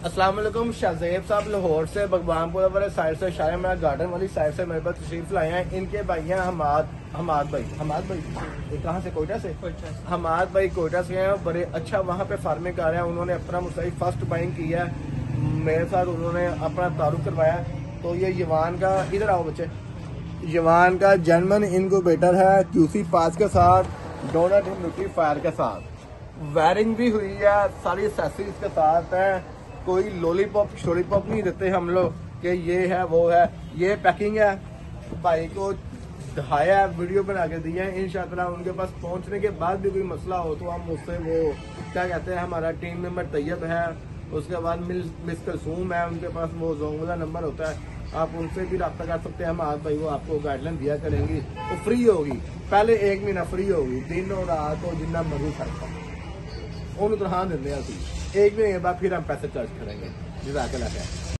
अस्सलाम वालेकुम। शाहजेब साहब लाहौर से भगवानपुर वाले साइड से शायद गार्डन वाली साइड से मेरे पास तशरीफ लाए हैं। इनके भाई हैं हमाद भाई ये कहाँ से? कोयटा से। हमाद भाई कोयटा से हैं। बड़े अच्छा वहाँ पे फार्मिंग कर रहे हैं। उन्होंने अपना मुस्तकिल फर्स्ट बाइंग किया है मेरे साथ, उन्होंने अपना तारुफ करवाया। तो ये यवान का, इधर आओ बच्चे, यवान का जर्मन इनक्यूबेटर है QC पास के साथ, डोनट ह्यूमिडिफायर के साथ, वायरिंग भी हुई है, सारी एक्सेसरीज के साथ है। कोई लॉलीपॉप शोलीपॉप नहीं देते हम लोग कि ये है वो है। ये पैकिंग है, भाई को दिखाया है, वीडियो बना के दिया है। इंशाअल्लाह उनके पास पहुंचने के बाद भी कोई मसला हो तो हम उससे वो क्या कहते हैं, हमारा टीम मेंबर तैयब है, उसके बाद मिस कलसूम है, उनके पास वो जोंग वाला नंबर होता है, आप उनसे भी रब्ता कर सकते हैं। हम आज भाई वो आपको गाइडलाइन दिया करेंगी। तो फ्री होगी, पहले 1 महीना फ्री होगी, दिन और रात हो जितना मर्जी सकता उन्होंने तरह देंगे। 1 महीने बाद फिर हम पैसे चार्ज करेंगे। जज़ाकल्लाह खैर।